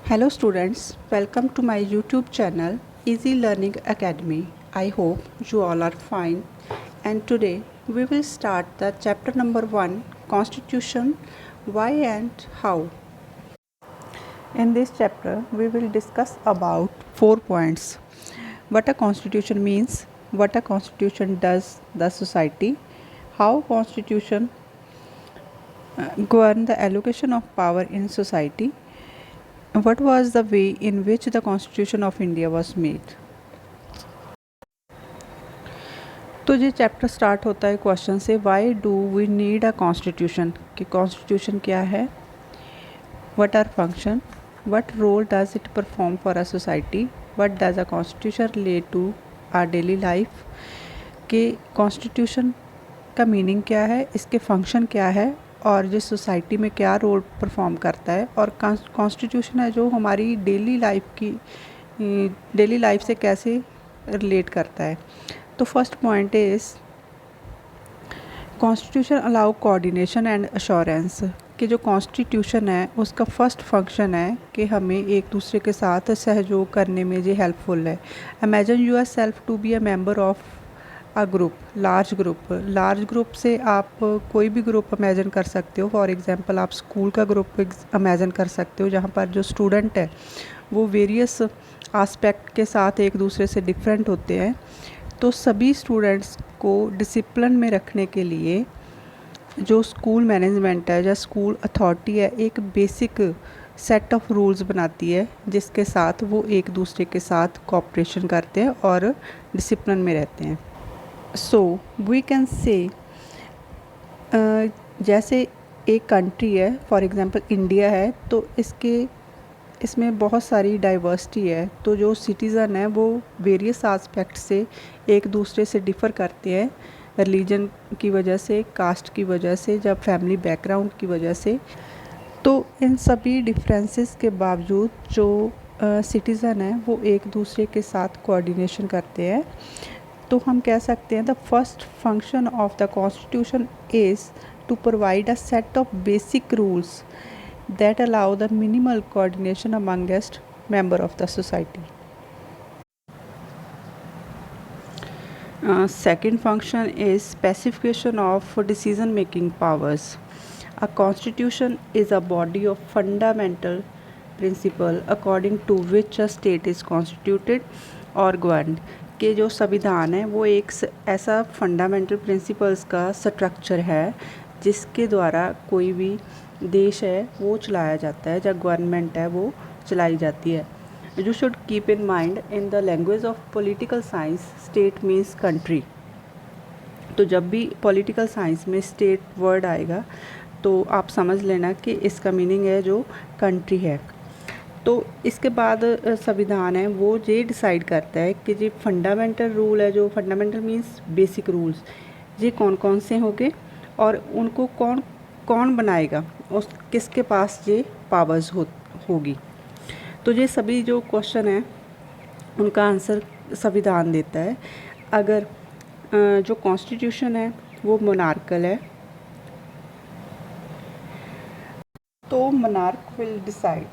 Hello students, welcome to my YouTube channel Easy Learning Academy. I hope you all are fine, and today we will start the chapter number 1, Constitution, Why and How. In this chapter we will discuss about 4 points. What a constitution means, what a constitution does the society, how constitution govern the allocation of power in society, what was the way in which the Constitution of India was made. तो ये chapter start होता है question से, why do we need a constitution, कि constitution क्या है, what are function, what role does it perform for a society, what does a constitution relate to our daily life, कि constitution का meaning क्या है, इसके फंक्शन क्या है और जिस सोसाइटी में क्या रोल परफॉर्म करता है, और कॉन्स्टिट्यूशन है जो हमारी डेली लाइफ से कैसे रिलेट करता है. तो first point is constitution allow coordination and assurance, कि जो कॉन्स्टिट्यूशन है उसका फर्स्ट फंक्शन है कि हमें एक दूसरे के साथ सहयोग करने में ये हेल्पफुल है. Imagine yourself to be a member of a group, large group से आप कोई भी ग्रुप इमेजिन कर सकते हो. फॉर एग्जांपल आप स्कूल का ग्रुप इमेजिन कर सकते हो जहाँ पर जो स्टूडेंट है वो वेरियस आस्पेक्ट के साथ एक दूसरे से डिफरेंट होते हैं. तो सभी स्टूडेंट्स को डिसिप्लिन में रखने के लिए जो स्कूल मैनेजमेंट है या स्कूल अथॉरिटी है एक बेसिक सेट ऑफ रूल्स बनाती है जिसके साथ वो एक दूसरे के साथ कोऑपरेशन करते हैं और डिसिप्लिन में रहते हैं. सो वी कैन से जैसे एक कंट्री है, फॉर एग्जांपल इंडिया है, तो इसमें बहुत सारी डाइवर्सिटी है. तो जो सिटीज़न है वो वेरियस आस्पेक्ट से एक दूसरे से डिफ़र करते हैं, रिलीजन की वजह से, कास्ट की वजह से, जब फैमिली बैकग्राउंड की वजह से. तो इन सभी डिफरेंसेस के बावजूद जो सिटीज़न है वो एक दूसरे के साथ कोऑर्डिनेशन करते हैं. तो हम कह सकते हैं the first function of the constitution is to provide a set of basic rules that allow the minimal coordination amongst member of the society. Second function is specification of decision making powers. A constitution is a body of fundamental principle according to which a state is constituted or governed. के जो संविधान है वो एक ऐसा fundamental principles का structure है जिसके द्वारा कोई भी देश है वो चलाया जाता है, जब गवर्नमेंट है वो चलाई जाती है. You should keep in mind in the language of political science state means country. तो जब भी पॉलिटिकल साइंस में स्टेट वर्ड आएगा तो आप समझ लेना कि इसका मीनिंग है जो कंट्री है. तो इसके बाद संविधान है वो ये डिसाइड करता है कि जो फंडामेंटल रूल है, जो फंडामेंटल मीन्स बेसिक रूल्स, ये कौन कौन से होंगे और उनको कौन कौन बनाएगा, उस किसके पास ये पावर्स होगी. तो ये सभी जो क्वेश्चन है उनका आंसर संविधान देता है. अगर जो कॉन्स्टिट्यूशन है वो मोनार्कल है तो monarch will decide.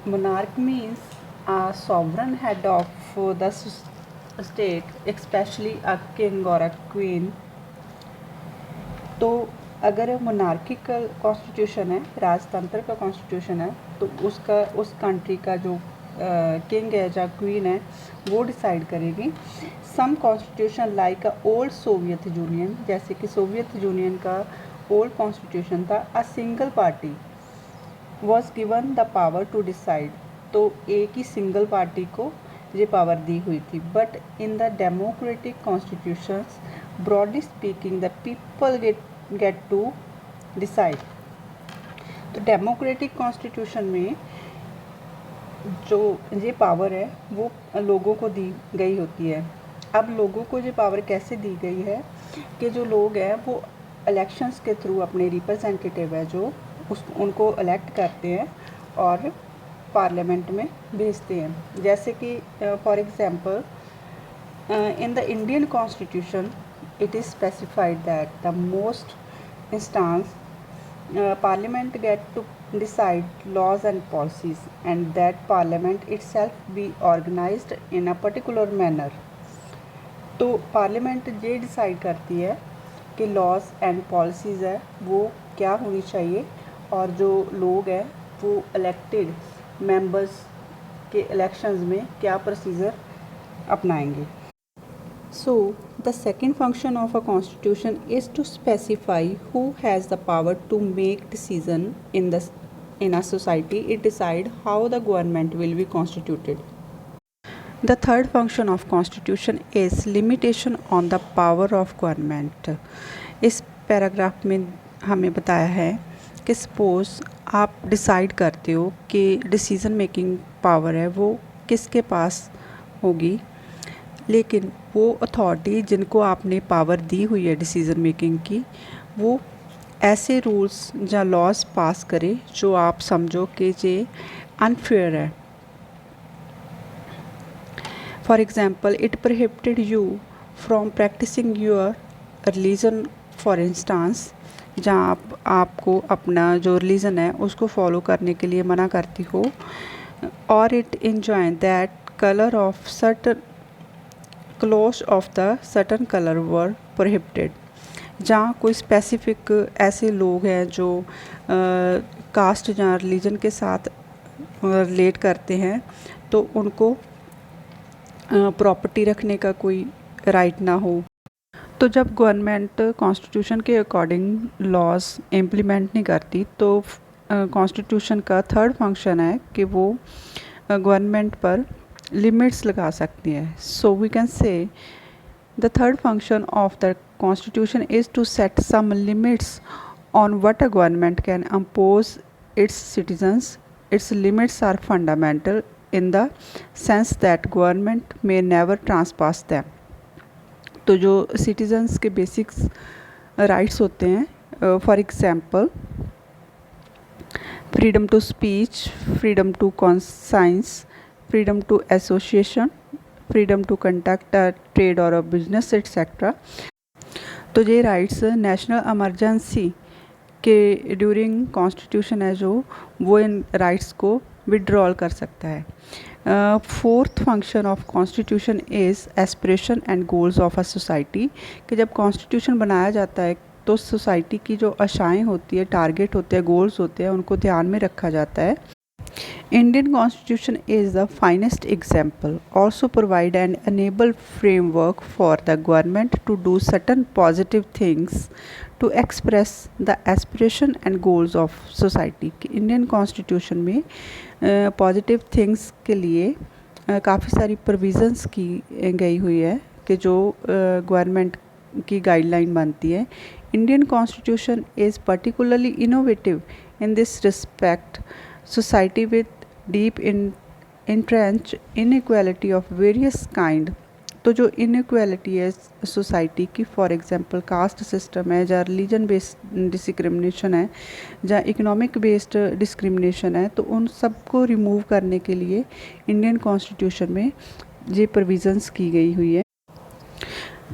Monarch means a sovereign head of the state, especially a king or a queen. तो अगर मोनार्किकल कॉन्स्टिट्यूशन है, राजतंत्र का कॉन्स्टिट्यूशन है, तो उसका उस कंट्री का जो किंग है या क्वीन है वो डिसाइड करेगी. Some constitution like a old Soviet Union, जैसे कि सोवियत यूनियन का ओल्ड कॉन्स्टिट्यूशन था, a single party was given the power to decide. तो एक ही सिंगल पार्टी को ये पावर दी हुई थी. But in the democratic constitutions broadly speaking the people get to decide. तो डेमोक्रेटिक कॉन्स्टिट्यूशन में जो ये पावर है वो लोगों को दी गई होती है. अब लोगों को ये पावर कैसे दी गई है कि जो लोग हैं वो इलेक्शंस के थ्रू अपने रिप्रेजेंटेटिव है जो उनको इलेक्ट करते हैं और पार्लियामेंट में भेजते हैं. जैसे कि for example in the Indian constitution it is specified that the most instance parliament get to decide laws and policies and that parliament itself be organized in a particular manner। तो parliament ये decide करती है कि laws and policies है वो क्या होनी चाहिए और जो लोग हैं वो इलेक्टेड मेंबर्स के इलेक्शंस में क्या प्रोसीजर अपनाएंगे। So, the second function of a constitution is to specify who has the power to make decision in a society. It decide how the government will be constituted. The third function of constitution is limitation on the power of government. इस paragraph में हमें बताया है कि suppose आप decide करते हो कि डिसीज़न मेकिंग पावर है वो किसके पास होगी, लेकिन वो अथॉरिटी जिनको आपने पावर दी हुई है डिसीज़न मेकिंग की वो ऐसे रूल्स या लॉज पास करे जो आप समझो कि ये अनफेयर है। For example, it prohibited you from practising your religion for instance, जहाँ आपको अपना जो रिलीजन है उसको फॉलो करने के लिए मना करती हो। और it enjoined that colour of certain cloth of the certain colour were prohibited, जहाँ कोई स्पेसिफिक ऐसे लोग हैं जो कास्ट या रिलीजन के साथ रिलेट करते हैं तो उनको प्रॉपर्टी रखने का कोई राइट ना हो। तो जब गवर्नमेंट कॉन्स्टिट्यूशन के अकॉर्डिंग लॉज इम्प्लीमेंट नहीं करती तो कॉन्स्टिट्यूशन का थर्ड फंक्शन है कि वो गवर्नमेंट पर लिमिट्स लगा सकती है। So we can say the third function of the constitution is to set some limits on what a government can impose its citizens. Its limits are fundamental in the sense that government may never trespass them. तो जो citizens के basics rights होते हैं, for example freedom to speech, freedom to conscience, freedom to association, freedom to conduct a trade और a business etcetera. तो ये rights national emergency के during constitution है जो वो इन राइट्स को विड्रॉल कर सकता है। Fourth function of constitution is aspiration and goals of a society, कि जब कॉन्स्टिट्यूशन बनाया जाता है तो सोसाइटी की जो आशाएं होती है, टारगेट होते हैं, गोल्स होते हैं, उनको ध्यान में रखा जाता है। Indian constitution is the finest example, also provide and enable framework for the government to do certain positive things to express the aspiration and goals of society. Indian constitution में पॉजिटिव थिंग्स के लिए काफ़ी सारी provisions की गई हुई है कि जो गवर्नमेंट की गाइडलाइन बनती है। Indian constitution is particularly innovative in this respect. Society with deep entrenched inequality of various kind। तो जो इनइक्वालिटी है सोसाइटी की, फॉर एग्जांपल कास्ट सिस्टम है, या रिलीजन बेस्ड डिस्क्रिमिनेशन है, या इकोनॉमिक बेस्ड डिस्क्रिमिनेशन है, तो उन सब को रिमूव करने के लिए इंडियन कॉन्स्टिट्यूशन में ये प्रोविज़न्स की गई हुई है।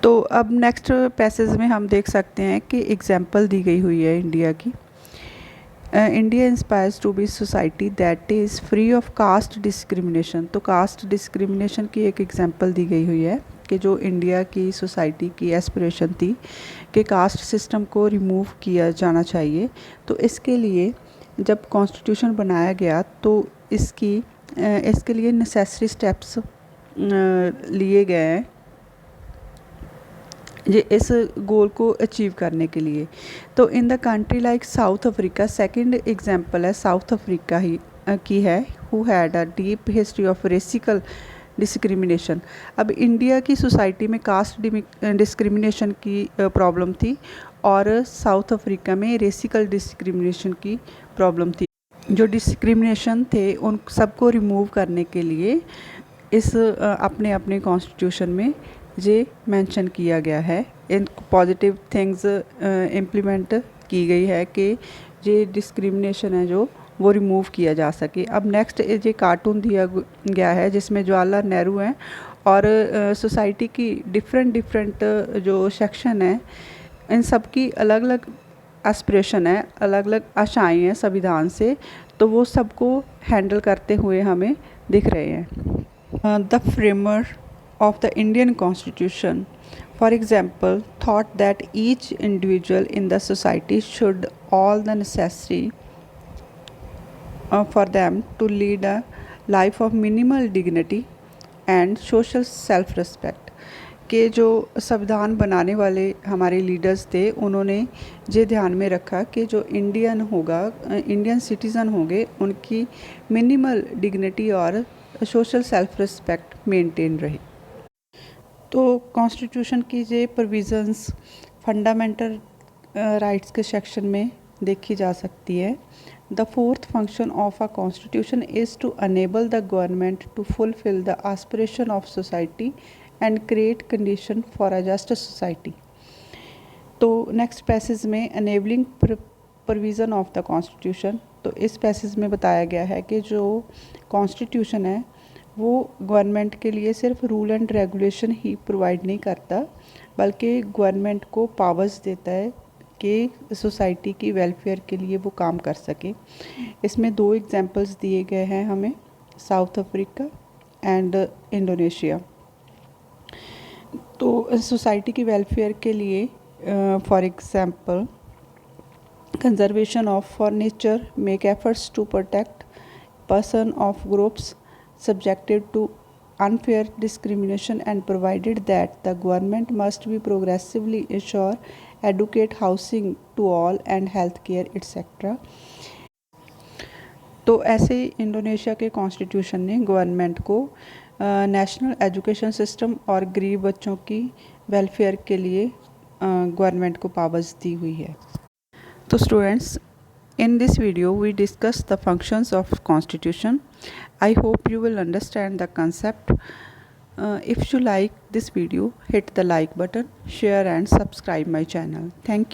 तो अब नेक्स्ट पैसेज में हम देख सकते हैं कि एग्जांपल दी गई हुई है इंडिया की। India inspires to be society that is free of caste discrimination. तो कास्ट डिस्क्रिमिनेशन की एक एग्जांपल दी गई हुई है कि जो इंडिया की सोसाइटी की एस्पिरेशन थी कि कास्ट सिस्टम को रिमूव किया जाना चाहिए। तो इसके लिए जब कॉन्स्टिट्यूशन बनाया गया तो इसके लिए नेसेसरी स्टेप्स लिए गए हैं ये इस गोल को अचीव करने के लिए। तो in the country like South Africa, second example है साउथ अफ्रीका ही की है, who had a deep history of racial discrimination. अब इंडिया की सोसाइटी में कास्ट डिस्क्रिमिनेशन की प्रॉब्लम थी और साउथ अफ्रीका में रेसिकल डिस्क्रिमिनेशन की प्रॉब्लम थी। जो डिस्क्रिमिनेशन थे उन सबको रिमूव करने के लिए इस अपने अपने कॉन्स्टिट्यूशन में ये मेंशन किया गया है। इन पॉजिटिव थिंग्स इम्प्लीमेंट की गई है कि ये डिस्क्रिमिनेशन है जो वो रिमूव किया जा सके। अब नेक्स्ट ये कार्टून दिया गया है जिसमें जवाहरलाल नेहरू हैं और सोसाइटी की डिफरेंट जो सेक्शन है इन सब की अलग अलग एस्पिरेशन है, अलग अलग आशाएं हैं संविधान से, तो वो सबको हैंडल करते हुए हमें दिख रहे हैं। The framer of the Indian Constitution, for example, thought that each individual in the society should all the necessary for them to lead a life of minimal dignity and social self-respect। के जो संविधान बनाने वाले हमारे leaders थे, उन्होंने ये ध्यान में रखा कि जो इंडियन सिटीज़न होंगे, उनकी मिनिमल डिग्निटी और सोशल सेल्फ रिस्पेक्ट मेंटेन रहे। तो कॉन्स्टिट्यूशन की ये प्रोविज़न्स फंडामेंटल राइट्स के सेक्शन में देखी जा सकती है। The fourth function of a constitution is to enable the government to fulfil the aspiration of society and create condition for a just society. तो नेक्स्ट पैसेज में enabling provision of the constitution, तो इस passage में बताया गया है कि जो कॉन्स्टिट्यूशन है वो गवर्नमेंट के लिए सिर्फ rule and regulation he provide नहीं करता, बल्कि गवर्नमेंट को पावर्स देता है कि सोसाइटी की वेलफेयर के लिए वो काम कर सके। इसमें 2 एग्जांपल्स दिए गए हैं हमें, साउथ अफ्रीका एंड इंडोनेशिया। तो सोसाइटी की वेलफेयर के लिए for example conservation of for nature, make efforts to protect person of groups subjected to unfair discrimination and provided that the government must be progressively ensure adequate housing to all and health care etc। तो ऐसे Indonesia के constitution ने government को national education system और गरीब बच्चों की welfare के लिए गवर्नमेंट को पावर्स दी हुई है। तो students, in this video we discuss the functions of constitution. I hope you will understand the concept. If you like this video, hit the like button, share and subscribe my channel. Thank you.